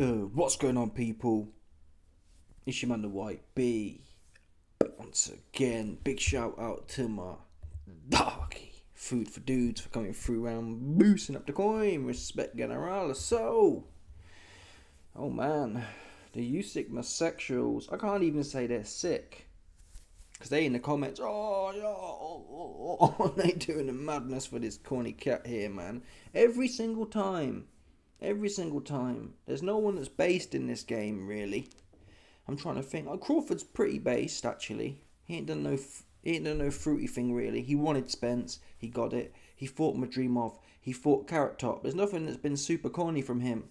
What's going on, people? It's your man, the White B. Once again, big shout out to my darky Food for Dudes for coming through and boosting up the coin. Respect general. So, oh man, the Usyk homosexuals, I can't even say they're sick. Because they in the comments, they doing the madness for this corny cat here, man. Every single time. There's no one that's based in this game, really. I'm trying to think. Crawford's pretty based, actually. He ain't done no fruity thing, really. He wanted Spence. He got it. He fought Madrimov. He fought Carrot Top. There's nothing that's been super corny from him.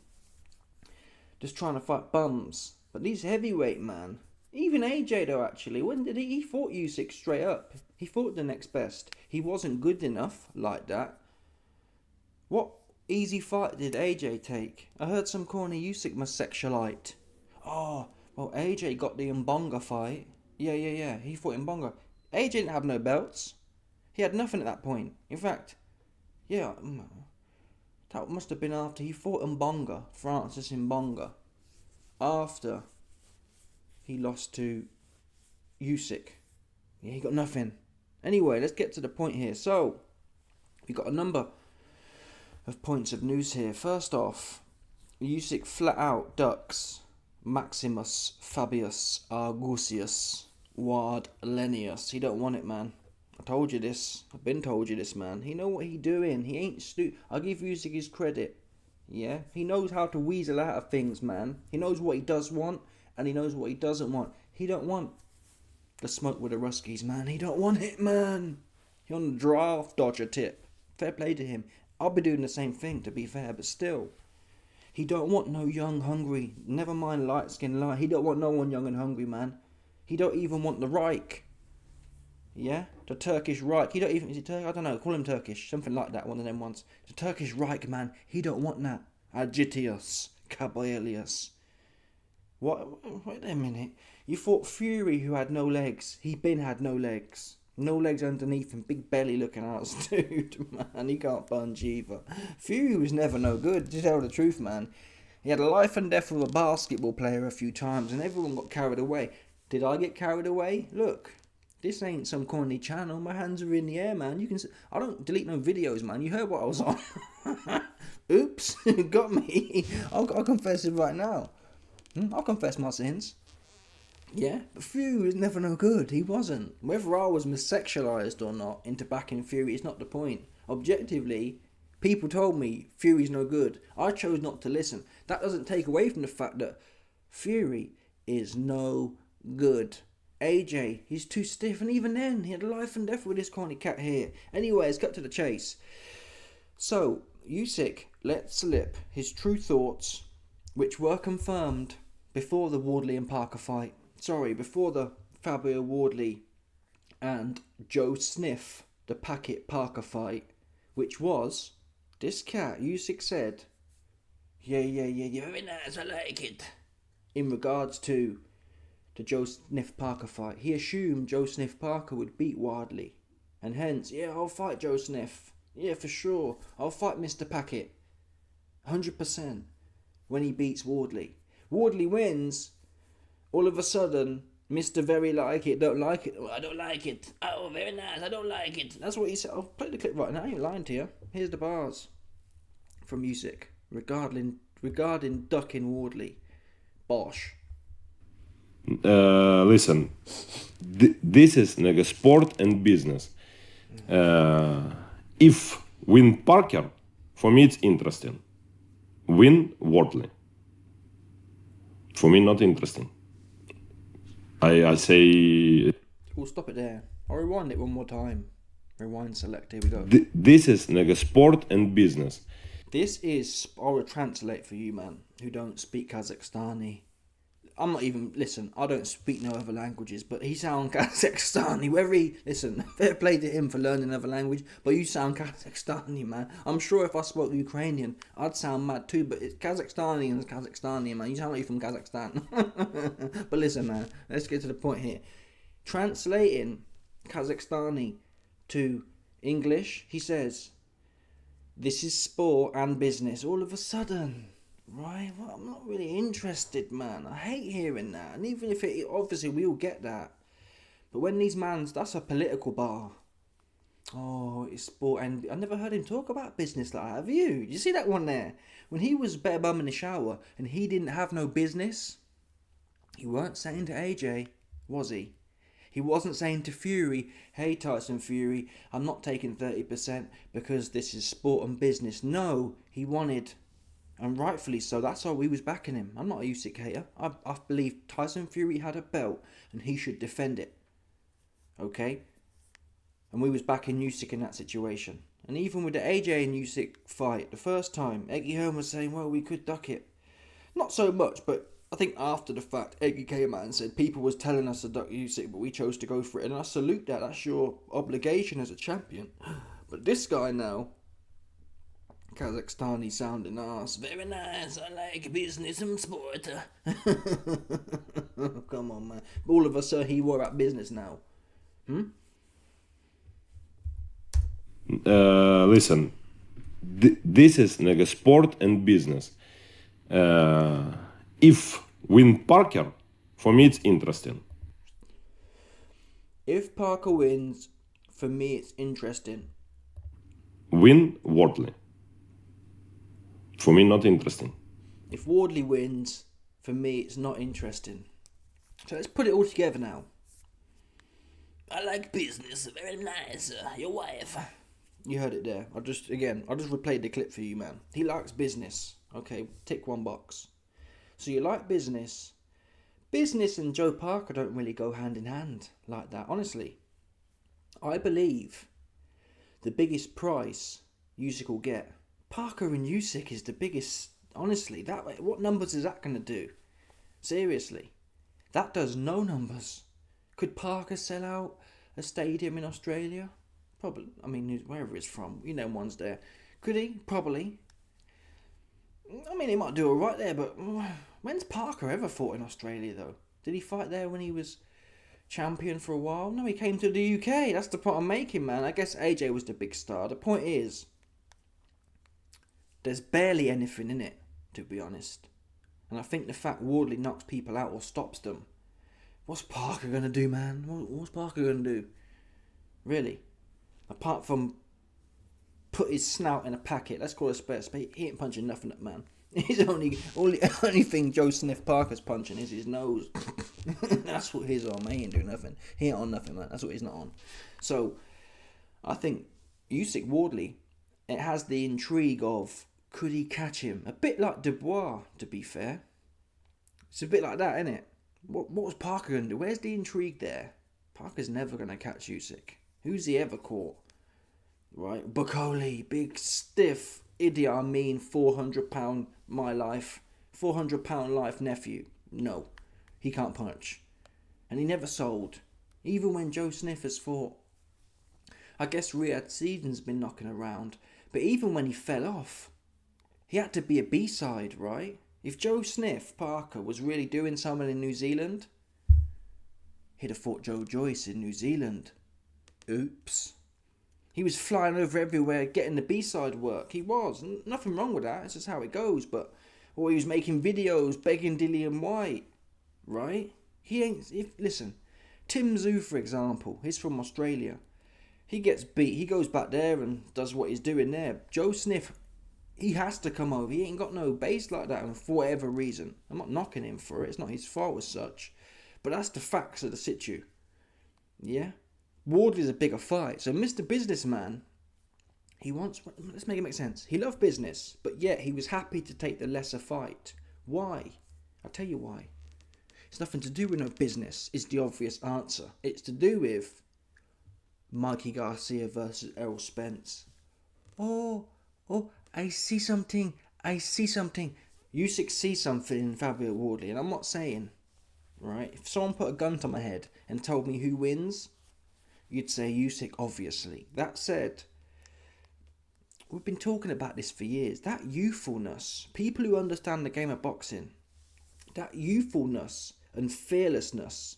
Just trying to fight bums. But these heavyweight, man. Even AJ, though, actually. When did he fought Usyk straight up? He fought the next best. He wasn't good enough like that. What easy fight did AJ take? I heard some corny Usyk homosexualite. Oh, well, AJ got the Mbonga fight. Yeah. He fought Mbonga. AJ didn't have no belts. He had nothing at that point. In fact, yeah, that must have been after he fought Mbonga, Francis Mbonga. After he lost to Usyk. Yeah, he got nothing. Anyway, let's get to the point here. So, we got a number of points of news here. First off, Usyk flat out ducks Maximus Fabius Argusius Wardlenius. He don't want it, man. I told you this. I've been told you this, man. He know what he doing. He ain't stupid. I'll give Usyk his credit. Yeah? He knows how to weasel out of things, man. He knows what he does want, and he knows what he doesn't want. He don't want the smoke with the Ruskies, man. He don't want it, man. He on the draft dodger tip. Fair play to him. I'll be doing the same thing, to be fair, but still. He don't want no young, hungry, never mind light-skinned light. He don't want no one young and hungry, man. He don't even want the Reich. Yeah? The Turkish Reich. He don't even, is it Turkish? I don't know, call him Turkish. Something like that, one of them ones. The Turkish Reich, man. He don't want that. Agitius Cabalius. What? Wait a minute. You fought Fury, who had no legs. He had no legs. No legs underneath him. Big belly looking ass, dude, man. He can't punch either. Fury was never no good, to tell the truth, man. He had a life and death with a basketball player a few times, and everyone got carried away. Did I get carried away? Look, this ain't some corny channel. My hands are in the air, man. You can. I don't delete no videos, man. You heard what I was on. Oops, got me. I'll confess it right now. I'll confess my sins. Yeah, but Fury was never no good. He wasn't. Whether I was missexualised or not into backing Fury is not the point. Objectively, people told me Fury's no good. I chose not to listen. That doesn't take away from the fact that Fury is no good. AJ, he's too stiff, and even then, he had life and death with this corny cat here. Anyway, let's cut to the chase. So, Usyk let slip his true thoughts, which were confirmed before the Wardley and Parker fight. Before the Fabio Wardley and Joe Sniff, the Packet Parker fight, which was, this cat, Usyk said, yeah, very nice, I like it. In regards to the Joe Sniff Parker fight, he assumed Joe Sniff Parker would beat Wardley, and hence, yeah, I'll fight Joe Sniff. Yeah, for sure. I'll fight Mr. Packet. 100%. When he beats Wardley. Wardley wins. All of a sudden, Mr. Very Like It, don't like it. Oh, I don't like it. Oh, very nice, I don't like it. That's what he said. I'll play the clip right now. I ain't lying to you. Here's the bars from Usyk regarding ducking Wardley. Bosh. Listen, this is nigga, sport and business. If win Parker, for me it's interesting. Win Wardley. For me, not interesting. I say... We'll stop it there. I'll rewind it one more time. Rewind select, here we go. This is nigga, sport and business. This is... I will translate for you, man, who don't speak Kazakhstani. I'm not even... Listen, I don't speak no other languages, but he sound Kazakhstani. Listen, fair play to him for learning another language, but you sound Kazakhstani, man. I'm sure if I spoke Ukrainian, I'd sound mad too, but it's Kazakhstani and Kazakhstani, man. You sound like you're from Kazakhstan. But listen, man, let's get to the point here. Translating Kazakhstani to English, he says, this is sport and business. All of a sudden, Right? Well, I'm not really interested, man. I hate hearing that. And even if it, obviously, we all get that. But when these mans, that's a political bar. Oh, it's sport, and I never heard him talk about business like that. Have you? You see that one there? When he was bare bum in the shower and he didn't have no business, he weren't saying to AJ, was he? He wasn't saying to Fury, hey Tyson Fury, I'm not taking 30% because this is sport and business. No, he wanted, and rightfully so, that's why we was backing him. I'm not a Usyk hater. I believe Tyson Fury had a belt and he should defend it. Okay? And we was backing Usyk in that situation. And even with the AJ and Usyk fight, the first time, Eggy Hearn was saying, well, we could duck it. Not so much, but I think after the fact, Eggy came out and said people was telling us to duck Usyk, but we chose to go for it. And I salute that. That's your obligation as a champion. But this guy now, Kazakhstani sounding ass. Very nice. I like business and sport. Come on, man. All of us are he were at business now. Listen, this is nigga sport and business. If win Parker, for me it's interesting. If Parker wins, for me it's interesting. Win Wardley, for me not interesting. If Wardley wins, for me it's not interesting. So let's put it all together now. I like business. Very nice. Your wife. You heard it there. I'll just replayed the clip for you, man. He likes business. Okay, tick one box. So you like business. Business and Joe Parker don't really go hand in hand like that, honestly. I believe the biggest price Usyk will get, Parker and Usyk is the biggest, honestly. That what numbers is that going to do? Seriously. That does no numbers. Could Parker sell out a stadium in Australia? Probably. I mean, wherever it's from. You know, one's there. Could he? Probably. I mean, he might do alright there, but when's Parker ever fought in Australia, though? Did he fight there when he was champion for a while? No, he came to the UK. That's the point I'm making, man. I guess AJ was the big star. The point is, there's barely anything in it, to be honest. And I think the fact Wardley knocks people out or stops them, what's Parker going to do, man? What's Parker going to do? Really? Apart from put his snout in a packet, let's call it a spade. He ain't punching nothing at man. His only thing Joe Smith Parker's punching is his nose. That's what he's on, man. He ain't doing nothing. He ain't on nothing, man. That's what he's not on. So, I think Usyk Wardley, it has the intrigue of, could he catch him? A bit like Dubois, to be fair. It's a bit like that, isn't it? What was Parker going to do? Where's the intrigue there? Parker's never going to catch Usyk. Who's he ever caught? Right? Bukoli, big, stiff, idiot, I mean, £400 my life, £400 life nephew. No, he can't punch. And he never sold. Even when Joe Smith has fought. I guess Riyadh Seedon's been knocking around. But even when he fell off, he had to be a B-side, right? If Joe Smith Parker was really doing something in New Zealand, he'd have fought Joe Joyce in New Zealand. Oops. He was flying over everywhere, getting the B-side work. He was. Nothing wrong with that. It's just how it goes. But, or he was making videos begging Dillian White. Right? He ain't... Listen. Tim Tszyu, for example. He's from Australia. He gets beat. He goes back there and does what he's doing there. Joe Smith, he has to come over. He ain't got no base like that. And for whatever reason. I'm not knocking him for it. It's not his fault as such. But that's the facts of the situ. Yeah? Wardley's a bigger fight. So Mr. Businessman, he wants... Let's make it make sense. He loved business, but yet he was happy to take the lesser fight. Why? I'll tell you why. It's nothing to do with no business, is the obvious answer. It's to do with Mikey Garcia versus Errol Spence. Oh, I see something. Usyk sees something in Fabio Wardley, and I'm not saying, right, if someone put a gun to my head and told me who wins, you'd say Usyk, obviously. That said, we've been talking about this for years. That youthfulness, people who understand the game of boxing, that youthfulness and fearlessness.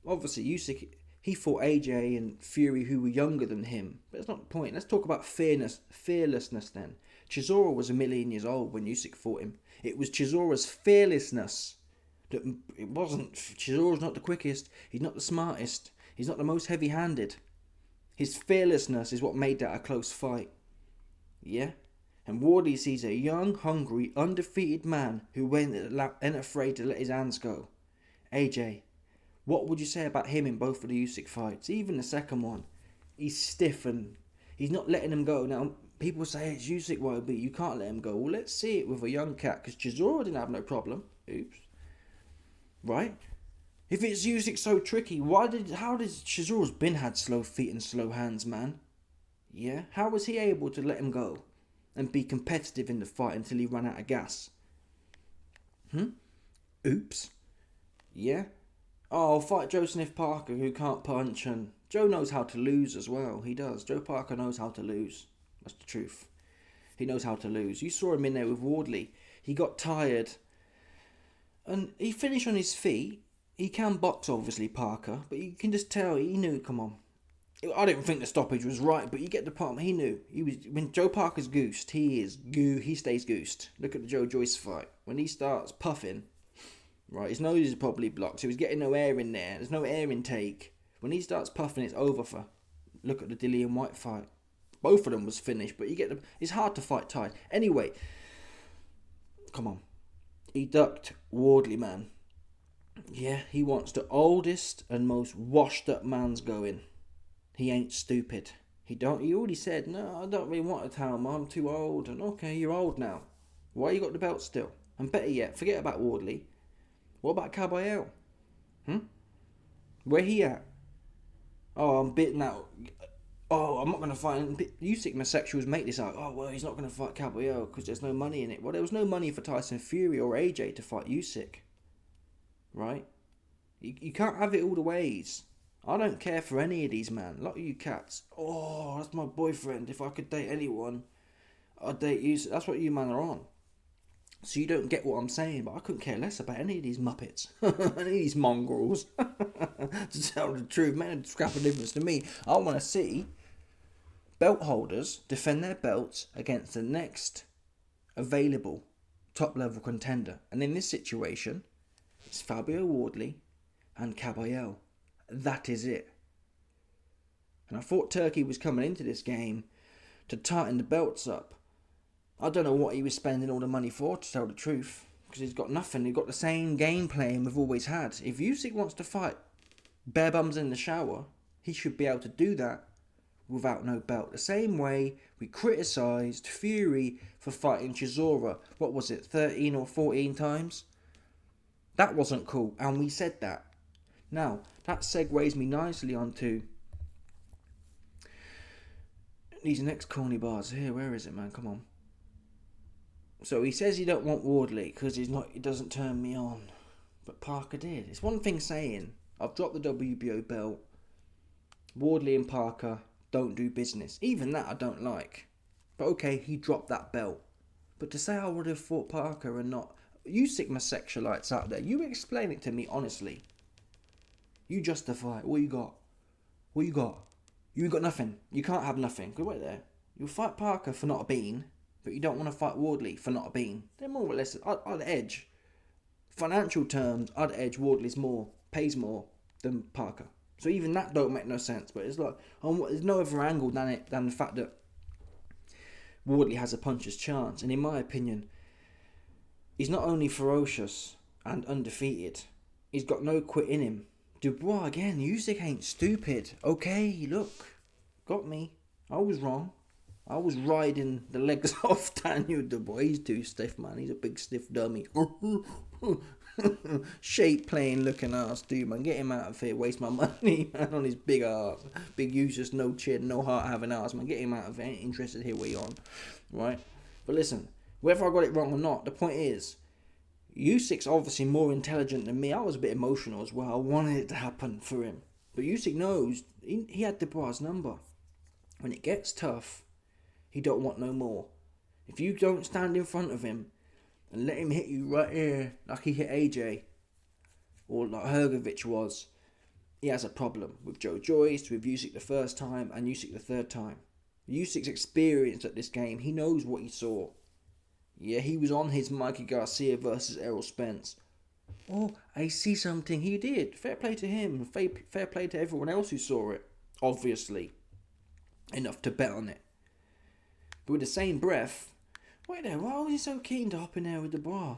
Obviously, Usyk, he fought AJ and Fury who were younger than him. But that's not the point. Let's talk about fearlessness then. Chisora was a million years old when Usyk fought him. It was Chisora's fearlessness. It wasn't. Chisora's not the quickest. He's not the smartest. He's not the most heavy-handed. His fearlessness is what made that a close fight. Yeah? And Wardley sees a young, hungry, undefeated man who ain't afraid to let his hands go. AJ, what would you say about him in both of the Usyk fights? Even the second one. He's stiff and he's not letting him go. Now, people say it's Usyk, but you can't let him go. Well, let's see it with a young cat, because Chisora didn't have no problem. Oops. Right? If it's Usyk so tricky, how did Chisora's been had slow feet and slow hands, man? Yeah? How was he able to let him go and be competitive in the fight until he ran out of gas? Oops. Yeah? Oh, I'll fight Joe Smith Parker, who can't punch, and Joe knows how to lose as well. He does. Joe Parker knows how to lose. That's the truth. He knows how to lose. You saw him in there with Wardley. He got tired. And he finished on his feet. He can box, obviously, Parker. But you can just tell he knew, come on. I didn't think the stoppage was right, but you get the point. He knew. When Joe Parker's goosed, he stays goosed. Look at the Joe Joyce fight. When he starts puffing, right, his nose is probably blocked, so he's getting no air in there. There's no air intake. When he starts puffing, it's over for. Look at the Dillian White fight. Both of them was finished, but it's hard to fight tight. Anyway, come on. He ducked Wardley, man. Yeah, he wants the oldest and most washed up man's going. He ain't stupid. He already said, no, I don't really want to tell him, I'm too old. And okay, you're old now. Why you got the belt still? And better yet, forget about Wardley. What about Caballero? Where he at? Oh, I'm bitten out. Oh, I'm not going to fight. Usyk homosexuals make this out. Oh, well, he's not going to fight Caballero because there's no money in it. Well, there was no money for Tyson Fury or AJ to fight Usyk. Right? You can't have it all the ways. I don't care for any of these, man. A lot of you cats. Oh, that's my boyfriend. If I could date anyone, I'd date Usyk. That's what you man are on. So you don't get what I'm saying, but I couldn't care less about any of these muppets. Any of these mongrels. To tell the truth, man, it's scrap of difference to me. I want to see belt holders defend their belts against the next available top-level contender. And in this situation, it's Fabio Wardley and Caballero. That is it. And I thought Turkey was coming into this game to tighten the belts up. I don't know what he was spending all the money for, to tell the truth. Because he's got nothing. He's got the same game plan we've always had. If Usyk wants to fight bare bums in the shower, he should be able to do that without no belt. The same way we criticised Fury for fighting Chisora, what was it, 13 or 14 times? That wasn't cool, and we said that. Now, that segues me nicely onto these next corny bars here. Where is it, man? Come on. So he says he don't want Wardley because he doesn't turn me on. But Parker did. It's one thing saying, I've dropped the WBO belt. Wardley and Parker don't do business. Even that I don't like. But okay, he dropped that belt. But to say I would have fought Parker and not... Usyk sexualites out there. You explain it to me honestly. You justify it. What you got? What you got? You got nothing. You can't have nothing. Go wait there. You'll fight Parker for not a bean, but you don't want to fight Wardley for not a bean. They're more or less... I'd edge. Financial terms, I'd edge Wardley's pays more than Parker. So even that don't make no sense. But it's like... there's no other angle than the fact that Wardley has a puncher's chance. And in my opinion... he's not only ferocious and undefeated, he's got no quit in him. Dubois, again, Usyk ain't stupid. Okay, look, got me. I was wrong. I was riding the legs off Daniel Dubois. He's too stiff, man. He's a big stiff dummy. Shape playing looking ass dude, man. Get him out of here. Waste my money, man, on his big ass. Big useless, no chin, no heart having ass, man. Get him out of here. Ain't interested here where you on. Right? But listen, whether I got it wrong or not, the point is, Usyk's obviously more intelligent than me. I was a bit emotional as well. I wanted it to happen for him. But Usyk knows he had Dubois' number. When it gets tough, he don't want no more. If you don't stand in front of him and let him hit you right here like he hit AJ or like Hrgovic was, he has a problem with Joe Joyce, with Usyk the first time and Usyk the third time. Usyk's experienced at this game. He knows what he saw. Yeah, he was on his Mikey Garcia versus Errol Spence. Oh, I see something. He did. Fair play to him. Fair play to everyone else who saw it. Obviously. Enough to bet on it. But with the same breath, wait there, why was he so keen to hop in there with Dubois?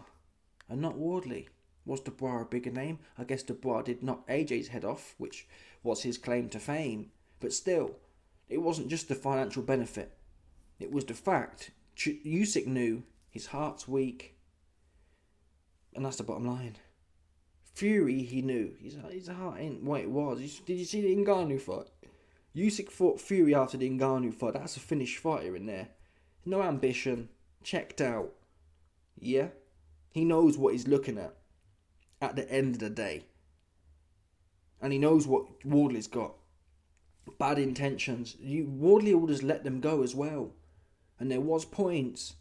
And not Wardley? Was Dubois a bigger name? I guess Dubois did knock AJ's head off, which was his claim to fame. But still, it wasn't just the financial benefit. It was the fact Usyk knew his heart's weak. And that's the bottom line. Fury, he knew. His heart ain't what it was. Did you see the Ngannou fight? Usyk fought Fury after the Ngannou fight. That's a finished fighter in there. No ambition. Checked out. Yeah? He knows what he's looking at the end of the day. And he knows what Wardley's got. Bad intentions. Wardley will just let them go as well. And there was points.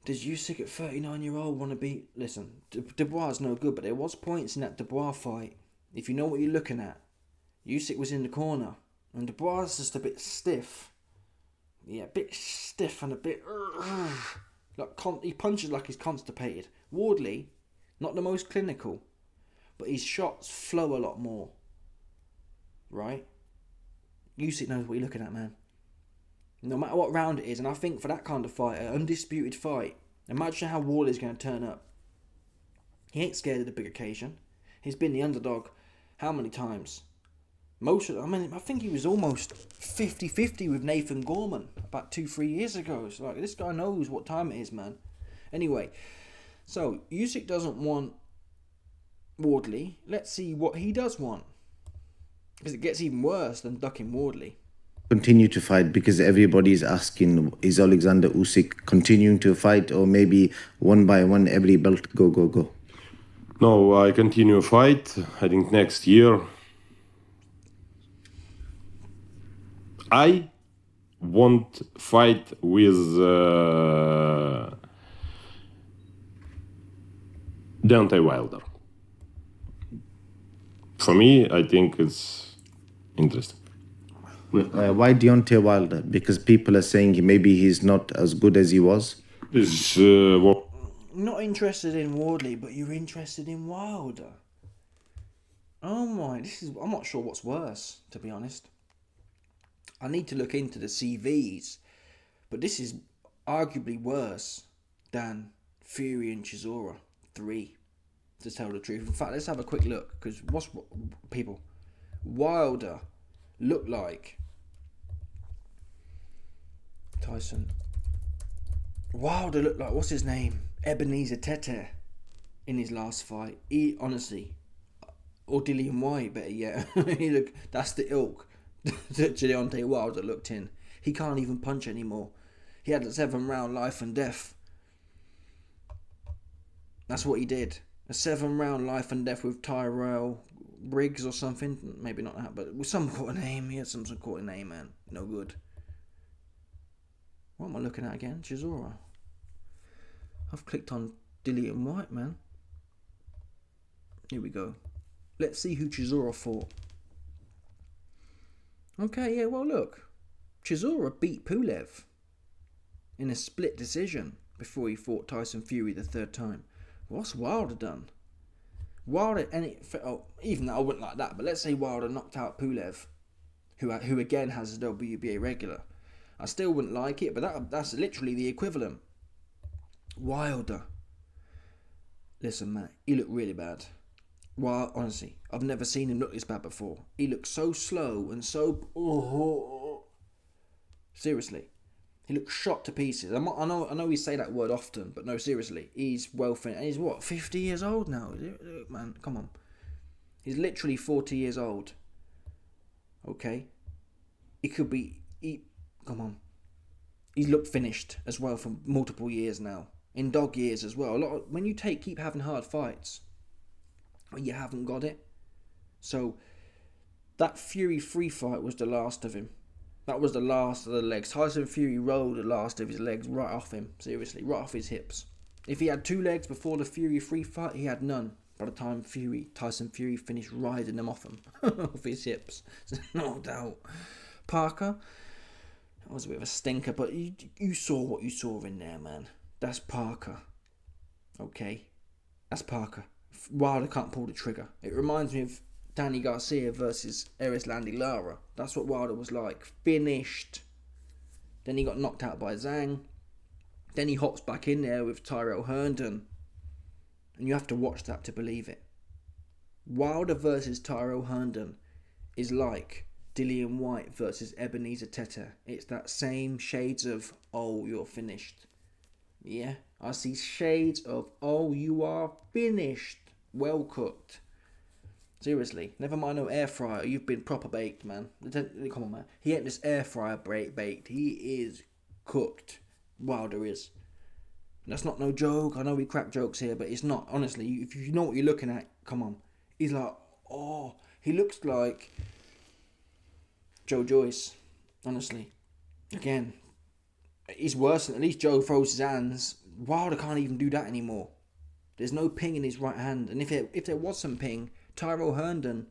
Does Usyk at 39-year-old want to be... Listen, Dubois is no good, but there was points in that Dubois fight. If you know what you're looking at. Usyk was in the corner. And Dubois is just a bit stiff. Yeah, a bit stiff and a bit... he punches like he's constipated. Wardley, not the most clinical. But his shots flow a lot more. Right? Usyk knows what you're looking at, man. No matter what round it is, and I think for that kind of fight, an undisputed fight, imagine how Wardley's going to turn up. He ain't scared of the big occasion. He's been the underdog how many times? I think he was almost 50-50 with Nathan Gorman about 2-3 years ago. It's like, this guy knows what time it is, man. Anyway, so Usyk doesn't want Wardley. Let's see what he does want. Because it gets even worse than ducking Wardley. Continue to fight, because everybody's asking, is Alexander Usyk continuing to fight, or maybe one by one every belt go? No, I continue fight. I think next year I won't fight with Deontay Wilder. For me, I think it's interesting. Why Deontay Wilder? Because people are saying maybe he's not as good as he was. Not interested in Wardley, but you're interested in Wilder. Oh my, I'm not sure what's worse, to be honest. I need to look into the CVs, but this is arguably worse than Fury and Chisora 3, to tell the truth. In fact, let's have a quick look, because Wilder looked like Tyson. Wilder looked like, what's his name? Ebenezer Tete in his last fight. He, honestly, or Dillian White, better yet. That's the ilk that Deontay Wilder looked in. He can't even punch anymore. He had a 7-round life and death. That's what he did. A 7-round life and death with Tyrell Briggs or something. Maybe not that, but with some sort of name. He had some sort of name, man. No good. What am I looking at again? Chisora. I've clicked on Dillian White, man. Here we go. Let's see who Chisora fought. Okay, yeah, well, look. Chisora beat Pulev in a split decision before he fought Tyson Fury the third time. What's Wilder done? Wilder, even though I wouldn't like that, but let's say Wilder knocked out Pulev, who again has a WBA regular. I still wouldn't like it, but that's literally the equivalent. Wilder. Listen, man, he looked really bad. Well, honestly, I've never seen him look this bad before. He looked so slow and so... Seriously. He looked shot to pieces. I know we say that word often, but no, seriously. He's well finished. And he's what, 50 years old now? Man, come on. He's literally 40 years old. Okay? He could be... come on. He's looked finished as well for multiple years now. In dog years as well. When you keep having hard fights, you haven't got it. So, that Fury 3 fight was the last of him. That was the last of the legs. Tyson Fury rolled the last of his legs right off him. Seriously, right off his hips. If he had 2 legs before the Fury 3 fight, he had none. By the time Tyson Fury finished riding them off him. Off his hips. No doubt. Parker, That was a bit of a stinker, but you saw what you saw in there, man. That's Parker. Okay? That's Parker. Wilder can't pull the trigger. It reminds me of Danny Garcia versus Erislandy Lara. That's what Wilder was like. Finished. Then he got knocked out by Zhang. Then he hops back in there with Tyrell Herndon. And you have to watch that to believe it. Wilder versus Tyrell Herndon is like Dillian White versus Ebenezer Tete. It's that same shades of, oh, you're finished. Yeah, I see shades of, oh, you are finished. Well cooked. Seriously, never mind no air fryer. You've been proper baked, man. Come on, man. He ain't just air fryer baked. He is cooked. Wilder is. That's not no joke. I know we crack jokes here, but it's not. Honestly, if you know what you're looking at, come on. He's like, oh, he looks like Joe Joyce. Honestly, again, he's worse. At least Joe throws his hands. Wilder can't even do that anymore. There's no ping in his right hand, and if there was some ping, Tyrell Herndon,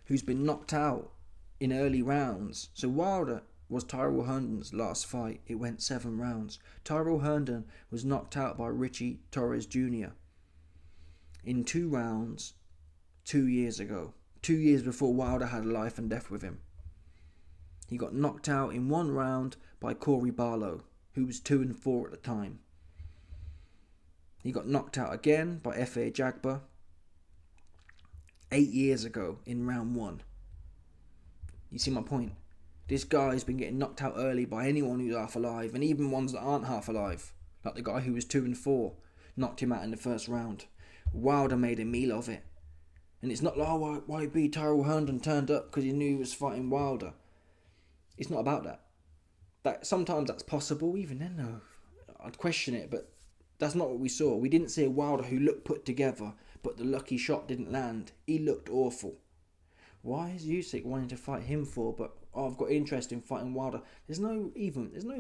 who's been knocked out in early rounds. So Wilder was Tyrell Herndon's last fight. It went 7 rounds. Tyrell Herndon was knocked out by Richie Torres Jr. in 2 rounds 2 years ago. 2 years before Wilder had a life and death with him. He got knocked out in 1 round by Corey Barlow, who was 2-4 at the time. He got knocked out again by F.A. Jagba 8 years ago in round 1. You see my point? This guy's been getting knocked out early by anyone who's half alive, and even ones that aren't half alive. Like the guy who was 2-4, knocked him out in the first round. Wilder made a meal of it. And it's not like, oh, why be Tyrell Herndon turned up because he knew he was fighting Wilder. It's not about that. Sometimes that's possible, even then though. I'd question it, but that's not what we saw. We didn't see a Wilder who looked put together, but the lucky shot didn't land. He looked awful. Why is Usyk wanting to fight him for? But I've got interest in fighting Wilder. There's no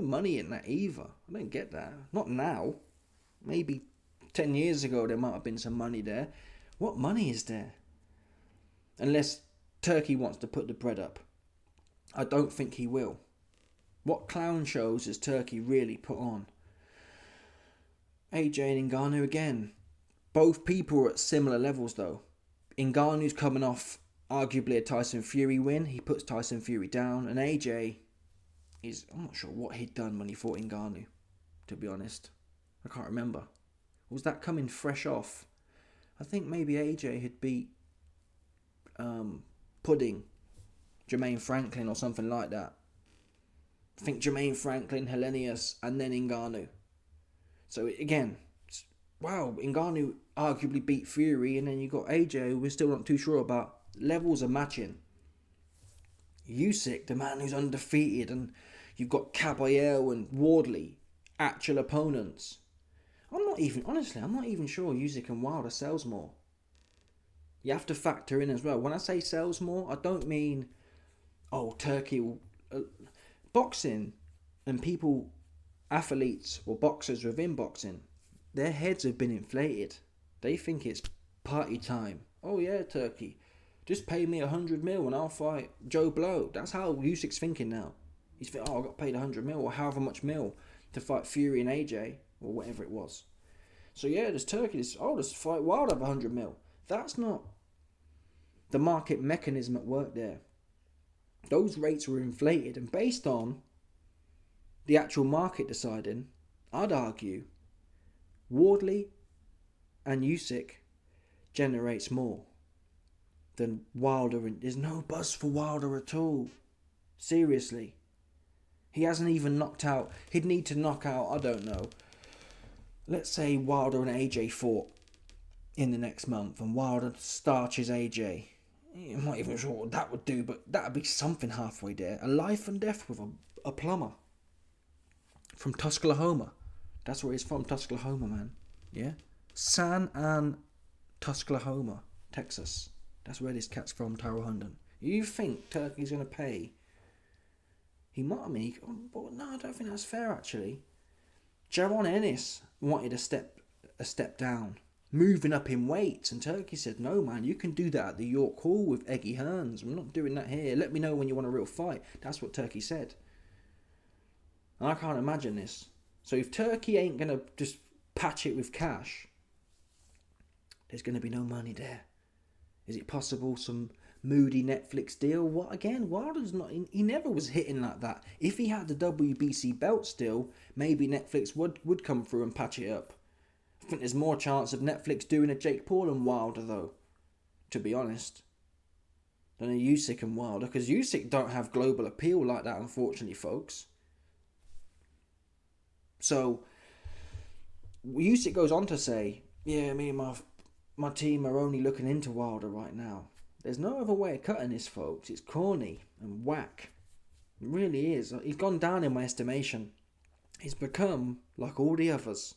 money in that either. I don't get that. Not now. Maybe 10 years ago there might have been some money there. What money is there? Unless Turkey wants to put the bread up. I don't think he will. What clown shows has Turkey really put on? AJ and Ngannou again. Both people are at similar levels though. Ngannou's coming off arguably a Tyson Fury win. He puts Tyson Fury down. And AJ is, I'm not sure what he'd done when he fought Ngannou, to be honest. I can't remember. Was that coming fresh off? I think maybe AJ had beat Pudding, Jermaine Franklin or something like that. I think Jermaine Franklin, Hellenius, and then Ngannou. So again, wow, Ngannou arguably beat Fury, and then you got AJ, who we're still not too sure about. Levels are matching. Usyk, the man who's undefeated, and you've got Caballero and Wardley, actual opponents. I'm not even sure Usyk and Wilder sells more. You have to factor in as well. When I say sells more, I don't mean, Turkey will... boxing and people, athletes or boxers within boxing, their heads have been inflated. They think it's party time. Oh yeah, Turkey, just pay me 100 mil and I'll fight Joe Blow. That's how Usyk's thinking now. He's thinking, I got paid 100 mil or however much mil to fight Fury and AJ or whatever it was. So yeah, there's Turkey. Just fight Wilder for 100 mil. That's not the market mechanism at work there. Those rates were inflated, and based on the actual market deciding, I'd argue Wardley and Usyk generates more than Wilder. There's no buzz for Wilder at all. Seriously. He hasn't even knocked out. He'd need to knock out, I don't know. Let's say Wilder and AJ fought in the next month and Wilder starches AJ. I'm not even sure what that would do, but that would be something halfway there. A life and death with a plumber. From Tuscalahoma. That's where he's from, Tuscalahoma, man. Yeah? San An, Tuscalahoma, Texas. That's where this cat's from, Tyrell Herndon. You think Turkey's going to pay? He might have me. But no, I don't think that's fair, actually. Jaron Ennis wanted a step down, moving up in weights, and Turkey said, no man, you can do that at the York Hall with Eggy Hearns. I'm not doing that here. Let me know when you want a real fight. That's what Turkey said. And I can't imagine this. So if Turkey ain't going to just patch it with cash, there's going to be no money there. Is it possible some moody Netflix deal? What again? Wilder's not. He never was hitting like that. If he had the WBC belt still, maybe Netflix would come through and patch it up. I think there's more chance of Netflix doing a Jake Paul and Wilder though, to be honest, than a Usyk and Wilder, because Usyk don't have global appeal like that, unfortunately, folks. So Usyk goes on to say, "Yeah, me and my team are only looking into Wilder right now." There's no other way of cutting this, folks. It's corny and whack. It really is. He's gone down in my estimation. He's become like all the others.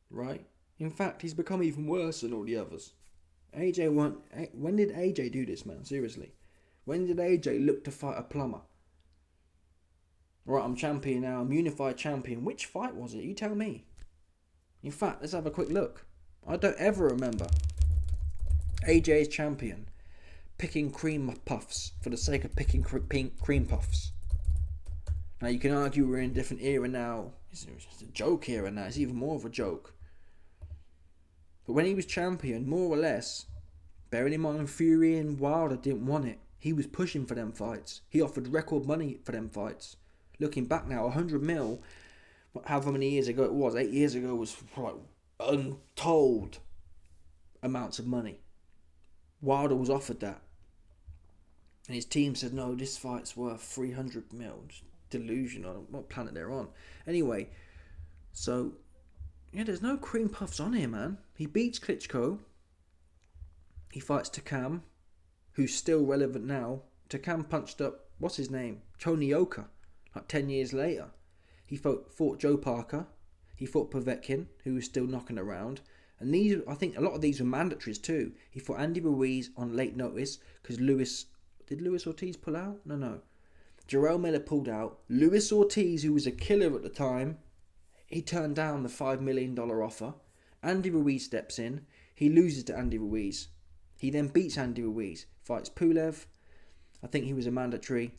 Right? In fact, he's become even worse than all the others. When did AJ do this, man? Seriously. When did AJ look to fight a plumber? Right, I'm champion now. I'm unified champion. Which fight was it? You tell me. In fact, let's have a quick look. I don't ever remember AJ's champion picking cream puffs for the sake of picking cream puffs. Now you can argue we're in a different era now. It's a joke era now. It's even more of a joke. But when he was champion, more or less, bearing in mind Fury and Wilder didn't want it, he was pushing for them fights. He offered record money for them fights. Looking back now, 100 mil, however many years ago it was, 8 years ago, was like untold amounts of money. Wilder was offered that. And his team said, no, this fight's worth 300 mil. Just delusional. What planet they're on. Anyway, so, yeah, there's no cream puffs on here, man. He beats Klitschko. He fights Takam, who's still relevant now. Takam punched up, what's his name? Tonioka, like 10 years later. He fought Joe Parker. He fought Povetkin, who was still knocking around. And these, I think a lot of these were mandatories too. He fought Andy Ruiz on late notice because did Luis Ortiz pull out? No. Jarrell Miller pulled out. Luis Ortiz, who was a killer at the time, he turned down the $5 million offer. Andy Ruiz steps in. He loses to Andy Ruiz. He then beats Andy Ruiz. Fights Pulev. I think he was a mandatory.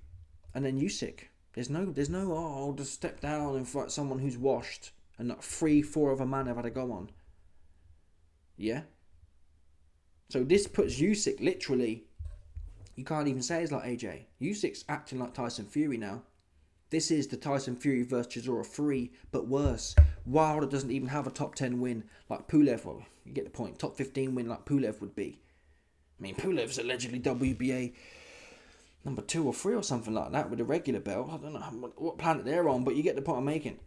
And then Usyk. There's no, I'll just step down and fight someone who's washed. And not 3-4 other men have had to go on. Yeah? So this puts Usyk literally, you can't even say it's like AJ. Usyk's acting like Tyson Fury now. This is the Tyson Fury versus Chisora 3, but worse. Wilder doesn't even have a top 10 win like Pulev. Well, you get the point. Top 15 win like Pulev would be. I mean, Pulev's allegedly WBA number 2 or 3 or something like that with a regular belt. I don't know what planet they're on, but you get the point I'm making.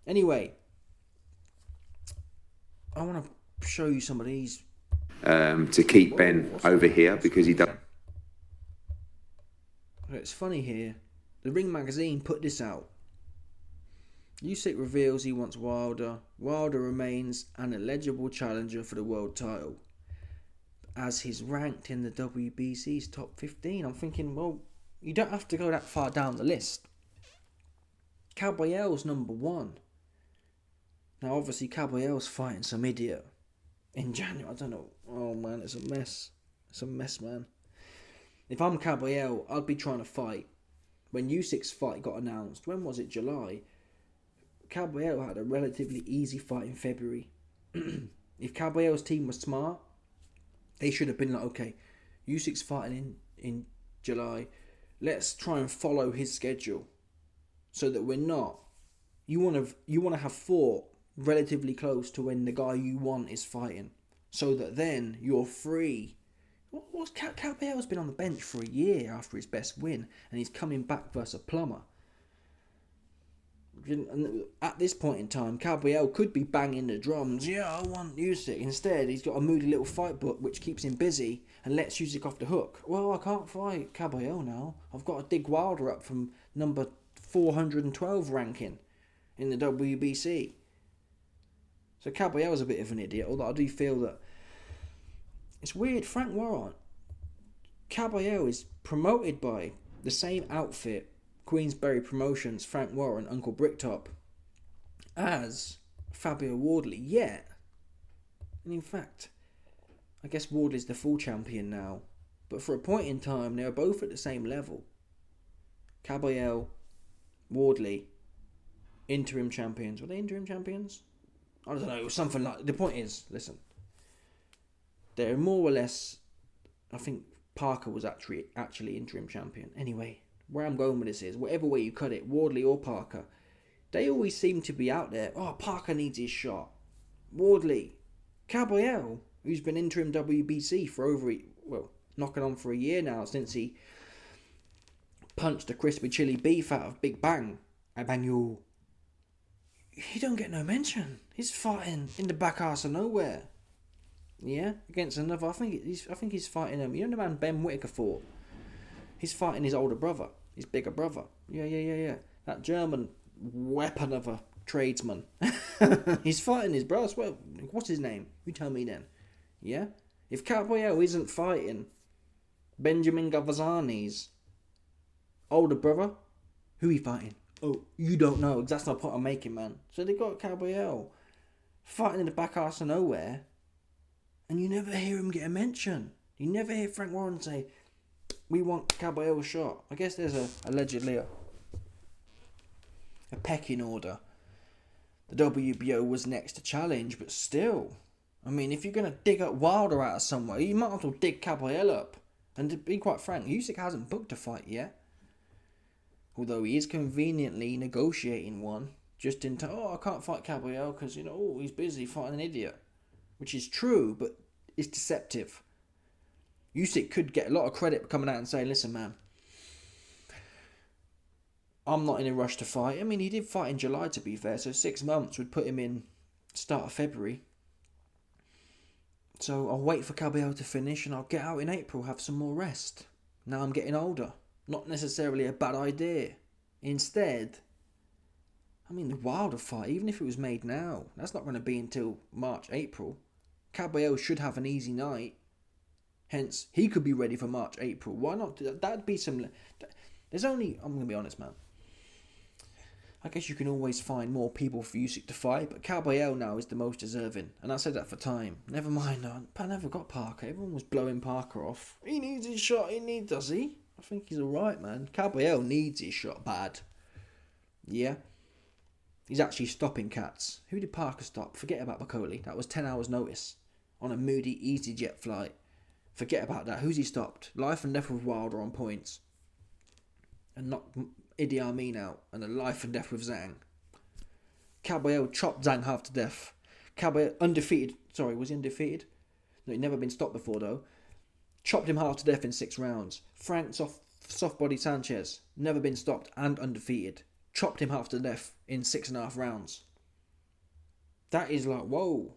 Anyway, I want to show you some of these. To keep Ben over here because he does. It's funny here. The Ring magazine put this out. Usyk reveals he wants Wilder. Wilder remains an eligible challenger for the world title, as he's ranked in the WBC's top 15. I'm thinking, well, you don't have to go that far down the list. Caballero's number 1. Now, obviously, Caballero's fighting some idiot in January. I don't know. Oh, man, it's a mess. It's a mess, man. If I'm Caballero, I'd be trying to fight. When Usyk's fight got announced, when was it? July? Caballero had a relatively easy fight in February. If Caballero's team was smart, they should have been like, okay, Usyk's fighting in July. Let's try and follow his schedule so that we're not. You want to have fought relatively close to when the guy you want is fighting, so that then you're free. Caballero's been on the bench for a year after his best win, and he's coming back versus a plumber. And at this point in time, Caballero could be banging the drums. Yeah, I want Usyk. Instead, he's got a moody little fight book which keeps him busy and lets Usyk off the hook. Well, I can't fight Caballero now. I've got to dig Wilder up from number 412 ranking in the WBC. So Caballero's a bit of an idiot, although I do feel that it's weird. Frank Warren, Caballero is promoted by the same outfit, Queensberry Promotions, Frank Warren, Uncle Bricktop, as Fabio Wardley. Yet, and in fact, I guess Wardley's the full champion now. But for a point in time, they were both at the same level. Caballero Wardley, interim champions. Were they interim champions? I don't know. It was something like... The point is, listen. They're more or less... I think Parker was actually interim champion. Anyway, where I'm going with this is, whatever way you cut it, Wardley or Parker, they always seem to be out there. Oh, Parker needs his shot. Wardley. Caballero, who's been interim WBC for knocking on for a year now since he punched the crispy chili beef out of Big Bang. I bang you. He don't get no mention. He's fighting in the back arse of nowhere. Yeah, against another. I think he's fighting him. You know the man Ben Whittaker fought. He's fighting his older brother, his bigger brother. Yeah. That German weapon of a tradesman. He's fighting his brother. Well, what's his name? You tell me then. Yeah, if Caballero isn't fighting Benjamin Gavazzani's older brother, who he fighting? Oh, you don't know. That's not the point I'm making, man. So they got Caballero fighting in the back arse of nowhere, and you never hear him get a mention. You never hear Frank Warren say, we want Caballero's shot. I guess there's allegedly a pecking order. The WBO was next to challenge, but still. I mean, if you're going to dig up Wilder out of somewhere, you might as well dig Caballero up. And to be quite frank, Usyk hasn't booked a fight yet. Although he is conveniently negotiating one. Just in time, I can't fight Caballero because, he's busy fighting an idiot. Which is true, but it's deceptive. Usyk could get a lot of credit for coming out and saying, listen, man, I'm not in a rush to fight. I mean, he did fight in July, to be fair, so 6 months would put him in start of February. So I'll wait for Caballero to finish and I'll get out in April, have some more rest. Now I'm getting older. Not necessarily a bad idea. Instead, the Wilder fight, even if it was made now, that's not going to be until March, April. Caballero should have an easy night. Hence, he could be ready for March, April. Why not? That'd be some... There's only... I'm going to be honest, man. I guess you can always find more people for Usyk to fight, but Caballero now is the most deserving. And I said that for time. Never mind, I never got Parker. Everyone was blowing Parker off. He needs his shot. Does he? I think he's alright, man. Caballero needs his shot bad. Yeah? He's actually stopping cats. Who did Parker stop? Forget about Bacoli. That was 10 hours notice. On a moody EasyJet flight. Forget about that. Who's he stopped? Life and death with Wilder on points. And knocked Idi Amin out. And a life and death with Zhang. Caballero chopped Zhang half to death. Caballero undefeated. Sorry, was he undefeated? No, he'd never been stopped before though. Chopped him half to death in 6 rounds. Frank soft body Sanchez. Never been stopped and undefeated. Chopped him half to death in 6.5 rounds. That is like, whoa.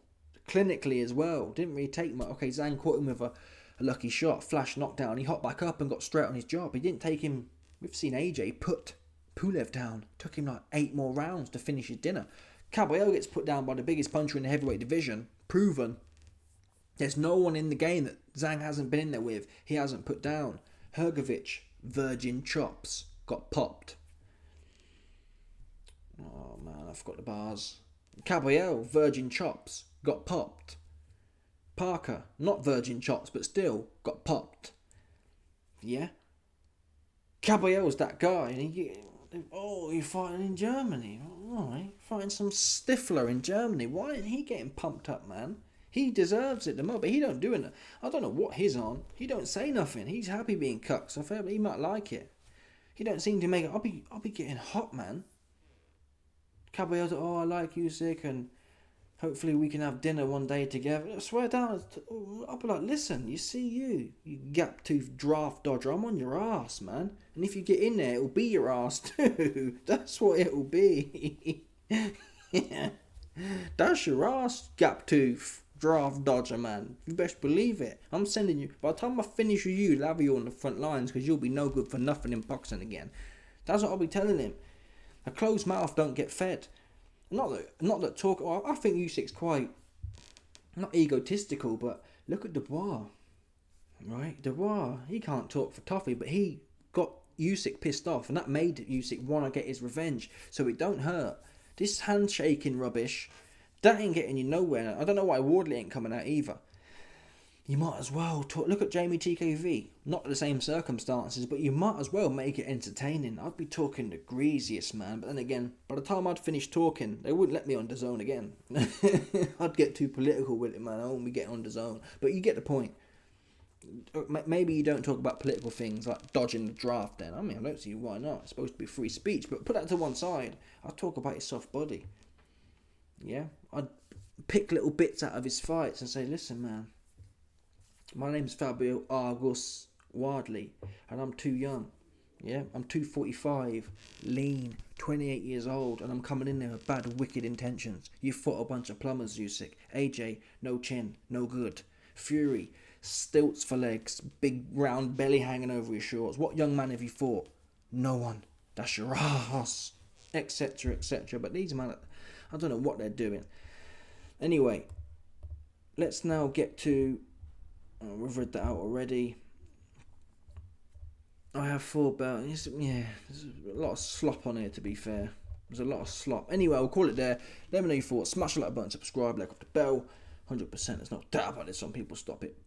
Clinically as well. Didn't really take much. Okay, Zhang caught him with a lucky shot. Flash knockdown. He hopped back up and got straight on his job. He didn't take him... We've seen AJ put Pulev down. Took him like 8 more rounds to finish his dinner. Caballero gets put down by the biggest puncher in the heavyweight division. Proven. There's no one in the game that Zhang hasn't been in there with. He hasn't put down. Hrgovic, virgin chops. Got popped. Oh man, I forgot the bars. Caballero, virgin chops. Got popped. Parker, not virgin chops, but still got popped. Yeah? Caballero's that guy, and you're fighting in Germany. Alright, fighting some Stifler in Germany. Why isn't he getting pumped up, man? He deserves it the most, but he don't do it. I don't know what he's on. He don't say nothing. He's happy being cucked, so I feel he might like it. He don't seem to make it. I'll be getting hot, man. Caballero's like, I like Usyk, and hopefully we can have dinner one day together. I swear down, I'll be like, listen, you see you gap-toothed draft dodger, I'm on your ass, man. And if you get in there, it'll be your ass too. That's what it'll be. Yeah. That's your ass, gap-tooth draft dodger, man. You best believe it. I'm sending you, by the time I finish with you, they'll have you on the front lines, because you'll be no good for nothing in boxing again. That's what I'll be telling him. A closed mouth don't get fed. Not that talk. Well, I think Usyk's quite not egotistical, but look at Dubois, right? Dubois, he can't talk for toffee, but he got Usyk pissed off, and that made Usyk want to get his revenge. So it don't hurt. This handshaking rubbish, that ain't getting you nowhere. I don't know why Wardley ain't coming out either. You might as well talk. Look at Jamie TKV. Not the same circumstances, but you might as well make it entertaining. I'd be talking the greasiest, man. But then again, by the time I'd finish talking, they wouldn't let me on DAZN again. I'd get too political with it, man. I won't be getting on DAZN. But you get the point. Maybe you don't talk about political things like dodging the draft then. I mean, I don't see why not. It's supposed to be free speech. But put that to one side. I'll talk about his soft body. Yeah? I'd pick little bits out of his fights and say, listen, man. My name's Fabio Wardley, and I'm too young. Yeah, I'm 245, lean, 28 years old, and I'm coming in there with bad, wicked intentions. You fought a bunch of plumbers, Usyk. AJ, no chin, no good. Fury, stilts for legs, big round belly hanging over his shorts. What young man have you fought? No one. That's your ass, etc., etc. But these men, I don't know what they're doing. Anyway, let's now get to... we've read that out already. I have 4 belts. Yeah, there's a lot of slop on here, to be fair. There's a lot of slop. Anyway, I'll call it there. Let me know your thoughts. Smash the like button, subscribe, like up the bell. 100%. There's no doubt about it. Some people stop it.